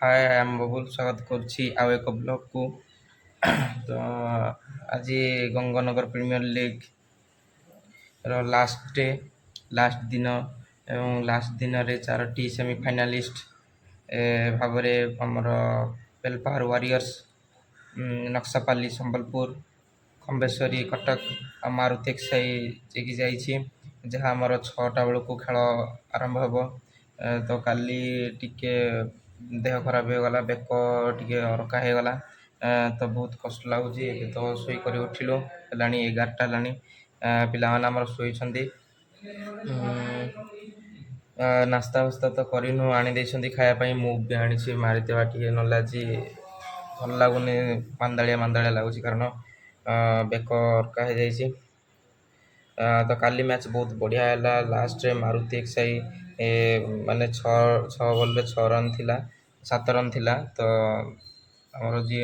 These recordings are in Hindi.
हाय आई एम बबुल स्वागत करुच्ची आउ एक ब्लॉग को। तो आज गंगानगर प्रीमियर लीग रो लास्ट डे लास्ट दिन एवं लास्ट दिन रे चारोटी सेमीफाइनालिस्ट भाव आमर बेलपाहाड़ वारियर्स नक्सापाली संबलपुर खम्बेश्वरी कटक आ मारुति एक्साई जी जाइए जहाँ आमर 6टा बेलू खेल आरंभ हो। तो काली टिके देह खराब हो गला बेक टिके अरका हो गला। तो बहुत कष्ट लगुच। तो शोक उठिलु है 11टा पिला आमर शोचती नास्ता फास्ता तो करनु आनी खायापी मुझे आनी मारिदेवा टे ना भल लगुनि मांदाड़िया मांदाड़िया लगुच कारण बेक अरका हो जाए। तो काली मैच बहुत बढ़िया है। लास्ट रे मारुति एक्साई माने 6 बॉल रे 6 रन थिला 7 रन थिला। तो आमर जी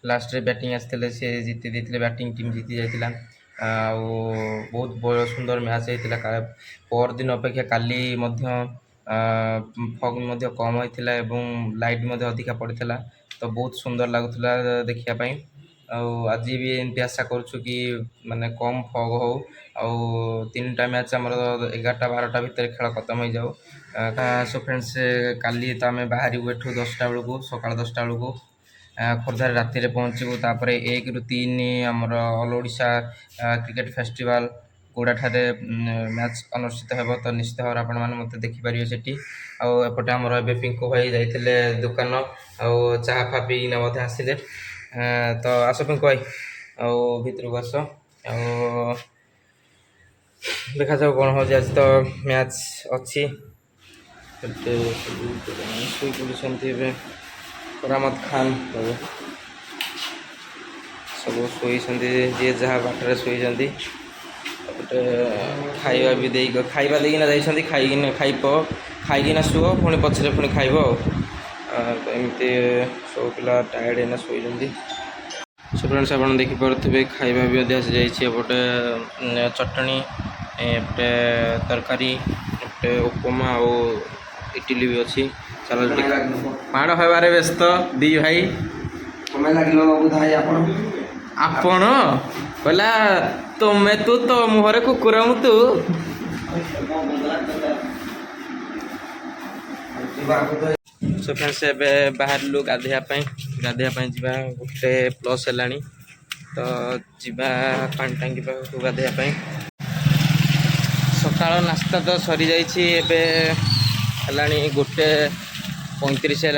लास्ट रे बैटिंग आसते से जीति देते बैटिंग टीम जीति जाइला। बहुत सुंदर मैच होता पर दिन अपेक्षा काली फग कम होता है लाइट अधिका पड़ता। तो बहुत सुंदर लगुला देखापी। आज भी एमती आशा करुँ कि माने कम फग हो 3टा मैच आमर 11टा 12टा भितर खेल खत्म हो जाऊ। सो फ्रेंड्स काली तो आम बाहर एठू 10टा बेलू सका 10टा बेलू खोर्धार राति पहुँचू। तापर 1 ରୁ 3 आमर ऑल ओडिशा क्रिकेट फेस्टिवल गोड़ा ठारे मैच अनुष्ठित हो। तो निश्चित भाव आपण मैंने मत देखिपारे से आउटे आमर ए पिंकू भाई जाते दुकान आ चाहा फा पीना आसिले। तो आस पिंकू भाई भितर को आस देखा जाऊ कौन हो। आज तो मैच अच्छी करामत खान सब शोई जी जहाँ बाटर शोई गोटे खाଇବା भी दे खाଇବା देना खाईना शुभ पुणी पछरे पुणी खाइब। तो एमती सब पिला टायर्ड है शोई। सो फ्रेंड्स आप देखिपे खाଇବା भी जाइए चटनी एपटे तरकारी एपटे उपमा और इडली भी अच्छी। चलो माड़ हबारे व्यस्त दी भाई आपण कहला तुम्हें तो मुहरे कुकुर मुतु सो फ्रेंड्स एबे बाहर लु गाधेयापाई जा गोटे प्लस है। तो जीवा पानी टांगी पाखु गाधेयापाई सका नास्ता तो सरी जाइए है 1:35 है।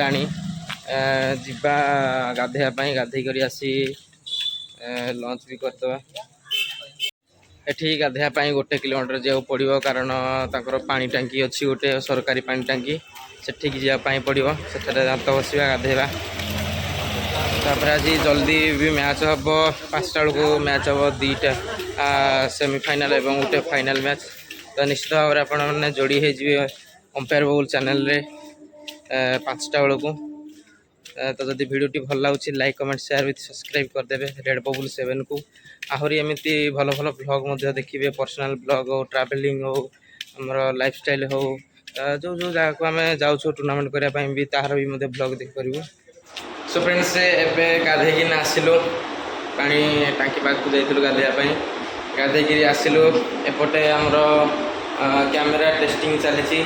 जीवा गाधेयापाई गाधे कर आसी लंच भी करदे एठी गाधेयापाई 1 किलोमीटर जाऊ पड़ो कारण ताकर पानी टांकी अच्छी गोटे सरकारी पानी टांकी सेठिक जावाई पड़ो से दांत बसवा गाधेवा। तापर आज जल्दी भी मैच हम 5टा बेलू मैच हम 2टा सेमीफाइनाल और गोटे फाइनाल मैच। तो निश्चित भाव में आपण मैंने जोड़ी होइजिवे अंपायर बबुल चैनल रे 5टा बेलू। तो जदि भिडियोटी भल लगे like comment share with subscribe करदे रेड बबुल 7 को आहरी एमती भल भल ब्लॉग देखिए पर्सनल ब्लॉग हो ट्रैवलिंग हो आमर लाइफस्टाइल हो जो जो जगह को आम जाऊँ टूर्नामेंट करने भी तार भी ब्लॉग देखिपर। सो फ्रेंड्स एबे गाधेकिन आसिलु पानी टांकी पाक जाइलु गाधेयापाई गाधेक आसिलु एपटे आमर कैमेरा टेस्टिंग चली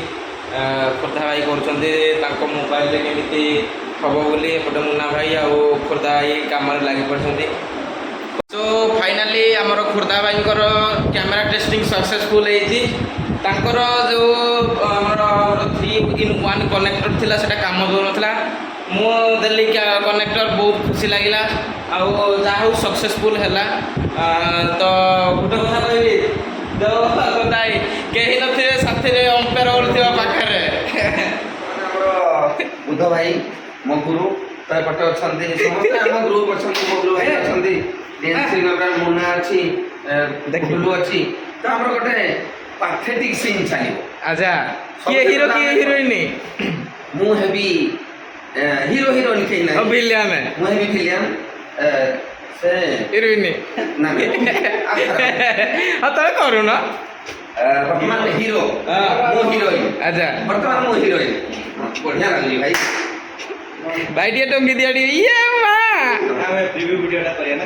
खोर्धा भाई कर मोबाइल केमी हम बोली एपटे मुन्ना भाई आ खोर्धा भाई कम लगी पड़ते। तो फाइनाली आमर खोर्धा भाई कैमेरा टेस्टिंग सक्सेसफुल होकर जो आमर 3-in-1 कनेक्टर थिला सेटा काम दो नथिला मुझे कनेक्टर बहुत खुशी लगे आउ सक्सेसफुल है। तो गोटे कथा कह कहीं नी साथी अंपायर पाखे बुध भाई मो गुरु पटे अच्छा ग्रुप अच्छा मो गुरु भाई अच्छा श्रीनगर मुना अच्छी देखलु अच्छी। तो आम गोटे पाथेटिक सीन चलो अच्छा किए हीरो किए हीरोइन मुझे हीरो हीरोइन कहीं ना विलियन मुझे विलियन से हीरोइन ना तो करू ना वर्तमान हिरो मो हिरोइन अच्छा वर्तमान मो हिरोइन बढ़िया लगी भाई। भाई टे टंगी दिया ये मां ଆମେ ପ୍ରିଭ୍ୟୁ ଭିଡିଓଟା କରିବା ନା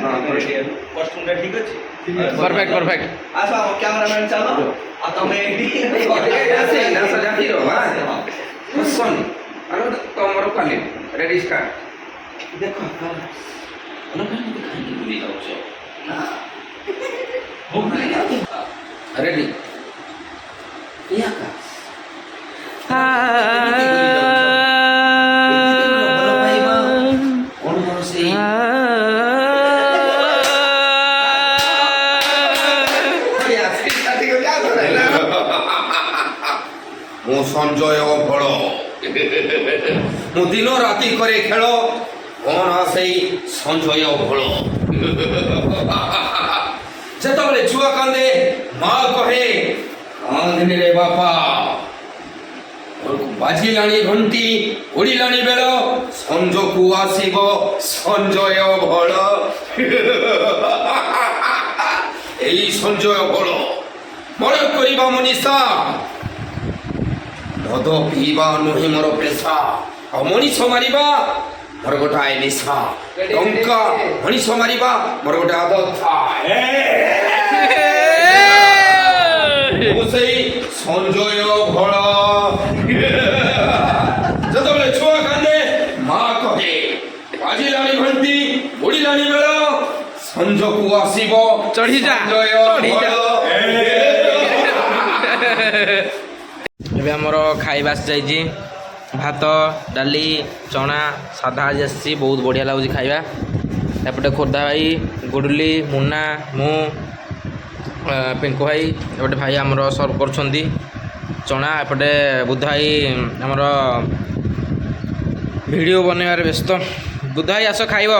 କଷ୍ଟ୍ୟୁମଟା ଠିକ ଅଛି परफेक्ट परफेक्ट ଆସ ଆମ କ୍ୟାମେରାମ୍ୟାନ ଚାଲ ଆଉ ତମେ ଏଠି ତମର କ୍ୱାଲିଟି ରେଡି ଷ୍ଟାର୍ଟ ଦେଖ ରେଡି ମୁଁ ସଞ୍ଜୟ ଫଳ ମୁଁ ଦିନ ରାତି କରେ ଖେଳ କ'ଣ ସେଇ ସଞ୍ଜୟ ଫଳ ଯେତେବେଳେ ଛୁଆ କାନ୍ଦେ ମା କହେ କାନ୍ଦିନିରେ ବାପା ବାଜିଲାଣି ଘଣ୍ଟି ଉଡ଼ିଲାଣି ବେଳ ସଞ୍ଜକୁ ଆସିବ ସଞ୍ଜୟ ଫଳ ଏଇ ସଞ୍ଜୟ ଫଳ ମନ କରିବା ମନୀଷା ମଦ ପିଇବା ନୁହେଁ ମୋର ପେଶା ଆଉ ମଣିଷ ମାରିବା ମୋର ଗୋଟାଏ ନିଶା ଟଙ୍କା ମଣିଷ ମାରିବା ମୋର ଗୋଟେ ଆଦତ ମୁଁ ସେଇ ସଞ୍ଜୟ ଫଳ ଯେତେବେଳେ ଛୁଆ କାନ୍ଦେ ମା କହେ ବାଜିଲାଣି ଘଣ୍ଟି ବୁଡ଼ିଲାଣି ବେଳ ସଞ୍ଜକୁ ଆସିବ ଚଢି ଯା ସଞ୍ଜୟ ଫଳ ଏବେ ଆମର ଖାଇବା ଆସିଯାଇଛି ଭାତ ଡାଲି ଚଣା ସାଧା ଆଜି ଆସିଛି ବହୁତ ବଢ଼ିଆ ଲାଗୁଛି ଖାଇବା ଏପଟେ ଖୋର୍ଦ୍ଧା ଭାଇ ଗୁଡୁଲି ମୁନା ମୁଁ ପିଙ୍କୁ ଭାଇ ଏପଟେ ଭାଇ ଆମର ସର୍ଭ କରୁଛନ୍ତି ଚଣା ଏପଟେ ବୁଧ ଭାଇ ଆମର ଭିଡ଼ିଓ ବନେଇବାରେ ବ୍ୟସ୍ତ ବୁଧ ଭାଇ ଆସ ଖାଇବ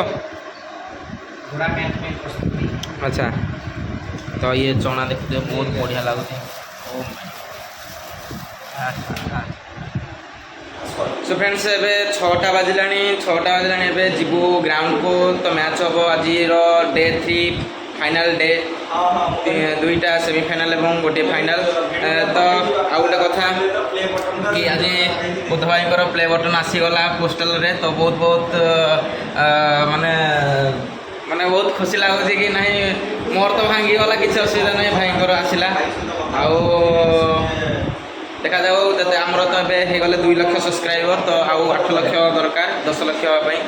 ଆଚ୍ଛା ତ ଇଏ ଚଣା ଦେଖୁଥିବେ ବହୁତ ବଢ଼ିଆ ଲାଗୁଛି सो फ्रेंड्स एबे 6टा बाजिलानी एबे जीवु ग्राउंड को तो मैच हम आज डे 3 फाइनल डे दुईटा सेमीफाइनल और गोटे फाइनल तो आउ गोटे कथा कि आज बुध भाई प्ले बटन आसीगला पोस्टल रे तो बहुत बहुत माने माने बहुत खुशी लगुच कि नहीं मोर तो भांगी गला किसी असुविधा नहीं भाई आसला आउ देखा जाऊ जब आमर तो ये गले 2 लाख सब्सक्राइबर तो आउ 8 लाख दरकार 10 लाख हाँपाई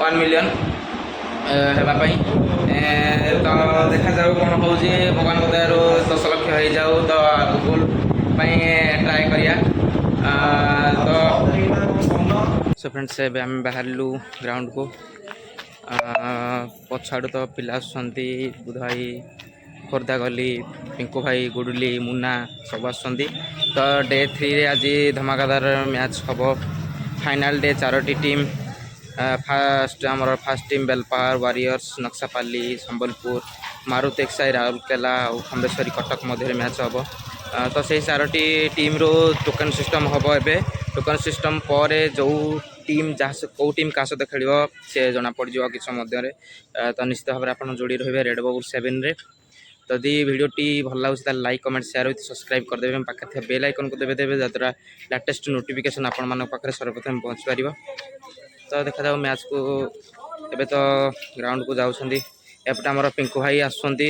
1 मिलियन हाँपाई तो देखा जाऊ कौन हो भगवान दयार 10 लाख हो जाऊ तो गुगल ट्राए करिया तो सो फ्रेंड्स एबे आम बाहरलु ग्राउंड को पछाड़ू तो पिला आसुँच बुध भाई खोर्धा गली पिंकू भाई गुडुली मुन्ना सब आसुँच तो डे 3 रे आज धमाकादार मैच हम फाइनल डे 4टी टीम फास्ट आमर fast team Belpahar warriors Naxapali Sambalpur Maruti एक्साई राउरकेला और खंडेश्वरी कटक मध्य मैच हम तो से 4टी टीम रो टोकन सिस्टम हम ए टोकन सिस्टम पर जो टीम जहाँ कौ टीम क्या सहित खेल सी जना पड़ जाए कि तो निश्चित भाव में आप जोड़ी रही रेड बबुल 7 रे तो यदि वीडियोटी भल लगे like comment share with subscribe करदेवे पाखे बेल आइकन को देवे जद्वारा लेटेस्ट नोटिफिकेशन आपण पाखे सर्वप्रथम पहुँच पार तो देखा जाओ मैच को एबे तो ग्राउंड को जाऊँगी एपटे आमर पिंकू भाई आसुँच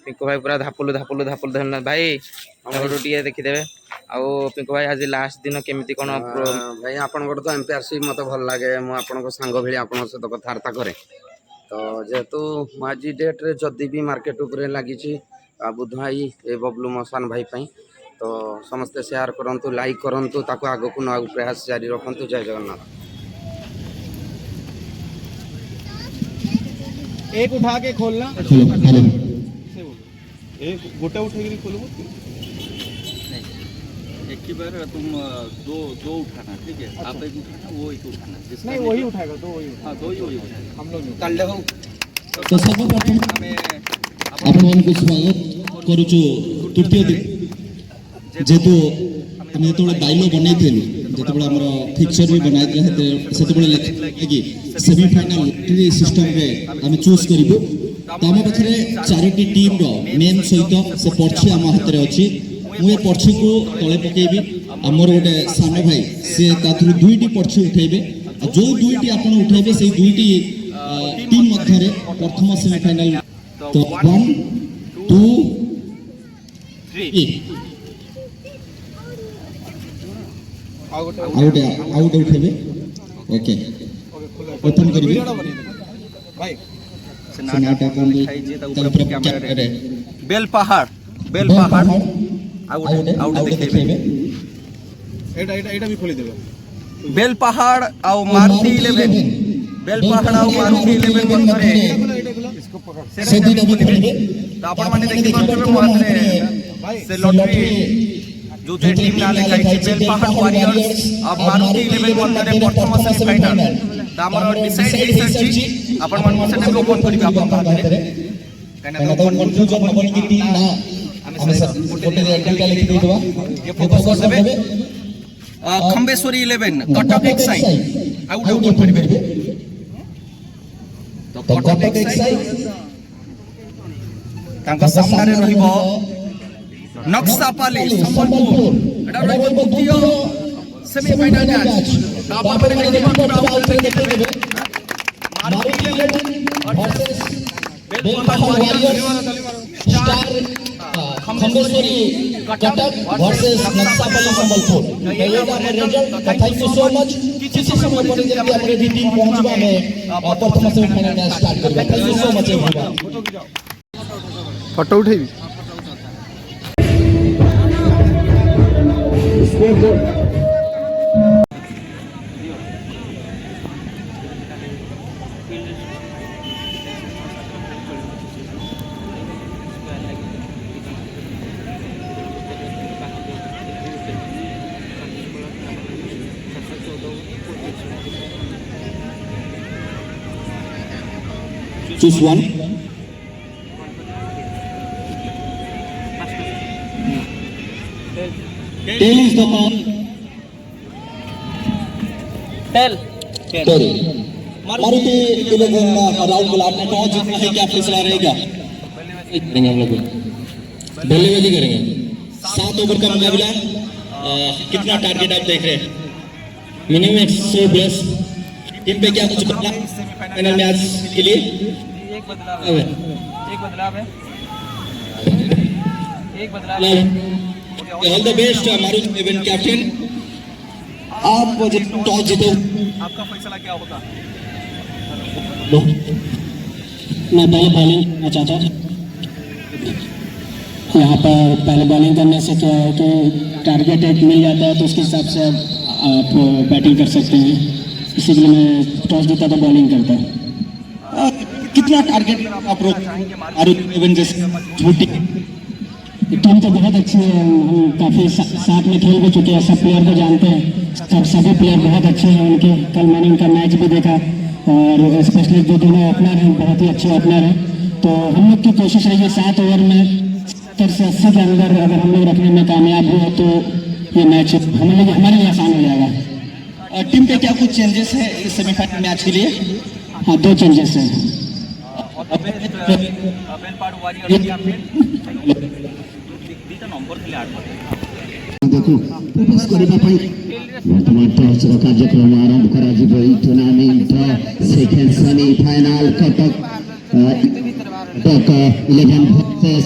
पिंकू भाई पूरा धापुलु धापुलु धापुलु धन्यवाद भाई टे देखीदे आउ पिंकू भाई आज लास्ट दिन केमी कौन भाई आप तो एम्पायरशिप मत भल लगे मुझे सांग भाई आप सहित कथबार्ता कै तो जेहेतु आज डेट्रे जदि भी मार्केट उपरे लगी बुध भाई ए बबलू मसान भाई तो समस्ते शेयर करूँ लाइक करूँ ताको आग को ना प्रयास जारी रखु जय जगन्नाथ एक उठा के खोलना एक गोटा उठेगी खोलो एक ही बार तुम दो उठाना ठीक है आप एक उठाना वो एक उठाना नहीं वही उठाएगा दो वही हाँ दो ही वही उठाना हम लोग तो सर्वप्रथम आपको स्वागत करुचु तृतीय दिन जेहेतु आम जो डायलॉग बनई जो फिक्सर भी बनाई से लिखी सेमीफाइनल सिस्टम आम चूज करूँ तो आम पाखे 4टी टीम मेन सहित से पर्ची आम हाथ में अच्छी मुझे पर्ची को तले पकेबी आमर गोटे सान भाई सी 2टी पर्ची उठेबे जो दुईटी आपण उठाइबे से दुईटी टीम मध्य प्रथम सेमीफाइनल तो 1 2 3 आउट उठेबे ओके ओपन करिवे से नाटा कौन दिखाई जे ता ऊपर कैमरा रे बेल पहाड़ आउट देखेबे एटा भी खोली देबो बेल पहाड़ आ मारुति 11 बेल पहाड़ आ मारुति 11 मध्य से दुईटा भी खेलिबे तो आपण माने देखि पाबे मात्रे से लॉटरी जो थे टीम ना लिखाई बेल पहाड़ वॉरियर्स अब मारुति 11 मध्य प्रथम सेमीफाइनल त हमर डिसाइड हे सच्ची आपण मन से को फोन करी आपण बारे कना तो कंफ्यूजन हबन की टीम ना हमें सब फोटो रे एंट्री लिख देबा ये फोकस कर देबे खंबेश्वरी 11 कटक एक्साइड आउट ओपन करिबे तो कटक एक्साइड तांका सामने रे रहिबो नक्सापाली संबलपुर एटा रहिबो द्वितीय सेमीफाइनल मैच आपण माने देखि पाबे Maruti 11 versus Belpahar warriors star Khandeshwari Cuttack versus Naxapali Sambalpur ये हमर result thank you so much किसी समय पर जल्दी अपने टीम पहुंचबा में प्रथम सेमीफाइनल मैच स्टार्ट करबे thank you so much everyone photo उठेबी choose one tail is the man tail Maruti 11 round बोला आपने टॉस जीतना है क्या फैसला रहेगा करेंगे हम लोग बल्लेबाजी करेंगे 7 ओवर का मुकाबला कितना टारगेट आप देख रहे हैं मिनिमम 100 प्लस टीम पे क्या कुछ करना फाइनल मैच के लिए एक बदलाव है all the best Maruti 11 captain आप टॉस जीते आपका फैसला क्या होगा मैं पहले बॉलिंग करना चाहता था यहाँ पर पहले बॉलिंग करने से क्या है कि टारगेट एक मिल जाता है तो उसके हिसाब से आप बैटिंग कर सकते हैं इसीलिए मैं टॉस जीता तो बॉलिंग करता कितना टारगेट आप रोक झूठी टीम तो बहुत अच्छी है हम काफ़ी साथ में खेल भी चुके हैं सब प्लेयर को जानते हैं सभी प्लेयर बहुत अच्छे हैं उनके कल मैंने उनका मैच भी देखा और स्पेशली जो दोनों ओपनर हैं बहुत ही अच्छे ओपनर हैं तो हम लोग की कोशिश है ये 7 ओवर में 70 से 80 के अंदर अगर हम लोग रखने में कामयाब हुए तो ये मैच हमारे लिए आसान हो जाएगा टीम पे क्या कुछ चेंजेस है इस सेमीफाइनल मैच के लिए हाँ 2 चेंजेस हैं देखो फोकस करबा पई वर्तमान टॉसर कार्यक्रम आरंभ करा जिवो ई tournament second semifinal Cuttack 11 versus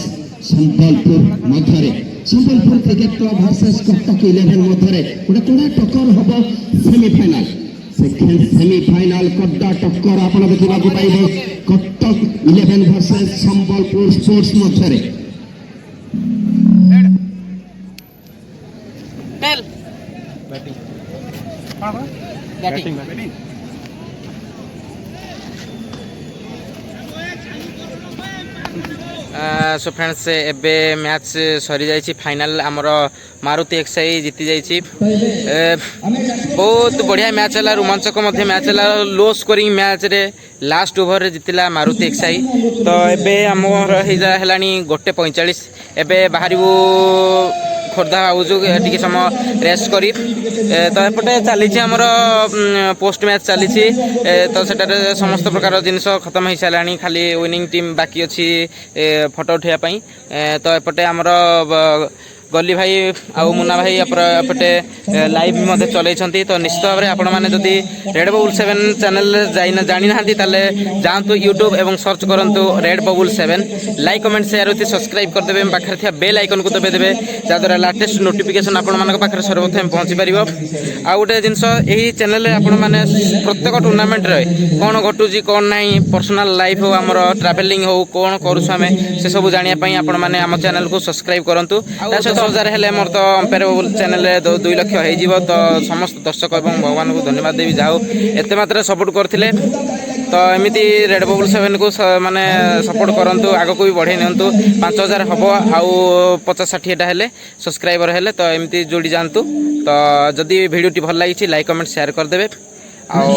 Sambalpur मध्य Sambalpur cricket club versus Cuttack 11 मध्य गोटे कोड़ा टक्कर हबो सेमीफाइनल सेकेंड सेमीफाइनल कड्डा टक्कर आपण देखिबा को पाइबो कटक 11 वर्सेस संबलपुर स्पोर्ट्स मध्य टेल बैटिंग सो फ्रेंड्स एबे मैच सरी जाइए फाइनल आमर मारुति एक्साई जीति जाइए बहुत बढ़िया मैच है रोमांचक मैच है लो स्कोरिंग मैच रे लास्ट ओवर रे जीतिला मारुति एक्साई तो एबे आमर है 1:45 एबे बाहर खोर्धा बाबूजू टी समय रेस्ट करी तो एपटे चली पोस्ट मैच चली तो सेटारे समस्त प्रकार जिनस खत्म हो सारा खाली विनिंग टीम बाकी अच्छी फोटो उठाइवाई तो एपटे आमर गली भाई आउ मुन्ना भाई एपटे लाइव भी चलती। तो निश्चित भाव में आपण मैंने जदि रेड बबुल 7 चैनल जानी ना जातु यूट्यूब एवं सर्च करूँ रेड बबुल 7 लाइक कमेंट शेयर होती सब्सक्राइब करदे पाखे बेल आइकन को दबे देवे जहाँद्वारा लाटेस्ट नोटिफिकेशन आपण पाखे सर्वप्रथम पहुँची पार। आउ गोटे जिनस यही चैनल आपण मैंने प्रत्येक टूर्नामेंट कौन घटुची कौन ना पर्सनाल लाइफ हो आमर ट्रावेलिंग हो कौन करूँ आम से सब जानापी आपण मैंने आम चैनल को सब्सक्राइब करूँ। सहित 10,000 हेल्ले मोर तो अंपायर बबुल चैनल 2 लाख हो तो समस्त दर्शक और भगवान को धन्यवाद देवी जाओ एत मात्रा सपोर्ट करते। तो एमती रेड बबुल 7 को माने सपोर्ट करूँ आग को भी बढ़े नियंतु 5,000 हम आउ 50-60 हेल्ले सब्सक्राइबर हेल्ले तो एमती जोड़ी जातु। तो जदि वीडियोटी भल लगी लाइक कमेंट शेयर करदे आउ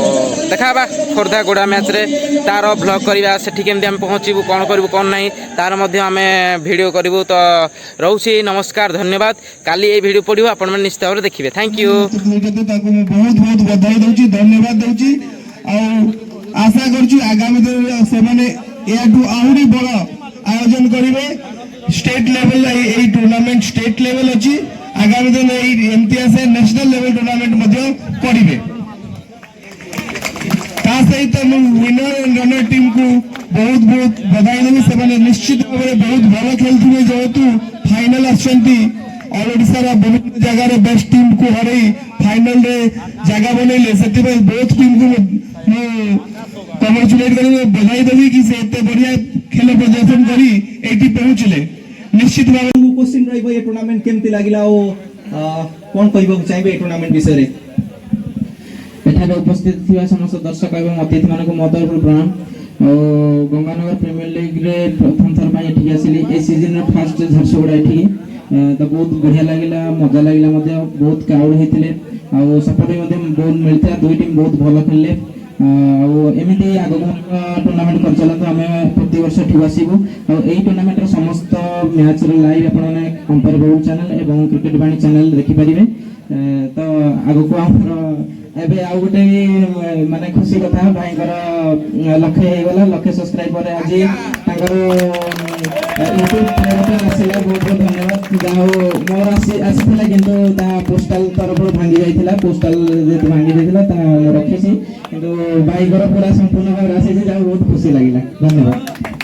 देखा खोर्धा गोड़ा मैच रे तार ब्लॉग करवा से केमती आम पहुँचू कौन करूँ कौन ना तार आम वीडियो करूँ। तो रोचे नमस्कार धन्यवाद काली ये वीडियो पड़ो आपण मैंने निश्चित भाव में देखिए। थैंक यू बहुत बहुत बधाई दूची धन्यवाद दूची आशा करूँ आगामी दिन से आहरी बड़ आयोजन करेंगे स्टेट लेवल यही टूर्नामेंट स्टेट लेवल अच्छी आगामी दिन एमती आसे नेशनल लेवल टूर्नामेंट करेंगे। सहित विनर एंड रनर टीम को बहुत बहुत बधाई देवी से निश्चित भाव में बहुत भल खेलुए जेहेतु फाइनाल ऑल ओडिशा विभिन्न जगह बेस्ट टीम को हर फाइनाल जगह बनइले से बहुत टीम को कंग्रेचुलेट कर बधाई देवी कि से एते बढ़िया खेल प्रदर्शन करी एटी पहुंचले। निश्चित भाव क्वेश्चन रहिबो ये टूर्नामेंट केमती लागिला ओ कोन कहबो चाहिबे ए टूर्नामेंट विषय रे एठारे उपस्थित थिबा समस्त दर्शक एवं अतिथि मानक मो तरफ प्रणाम। गंगानगर प्रीमियर लीग रे प्रथम थर पाई एठी आसिली ए सीजन रे फर्स्ट झरसुगुड़ा एठी तो बहुत बढ़िया लागिला मजा लागिला मध्य बहुत क्राउड हेतिले आ सपोर्ट मध्य बहुत मिलता दुई टीम बहुत भल खेलले एमती आग टूर्नामेंट कर चलते आम प्रति वर्ष ठीक आसबू यही टूर्नामेंट समस्त मैच लाइव आपने अंपायर बबुल चैनल एवं क्रिकेट बाणी चैनल देखिपारे। तो आग को एबे आउ गोटे माने खुशी कथा भाई लक्षे होगला लक्षे सब्सक्राइबर आज यूट्यूब आसला बहुत बहुत धन्यवाद जाओ मोर आसीला किंतु पोस्टाल तरफ भांगी जाइथिला पोस्टाल जेते भांगी जाइथिला ता रखिसी किंतु भाई पूरा संपूर्ण भाव आसी जाओ बहुत खुशी लागिला धन्यवाद।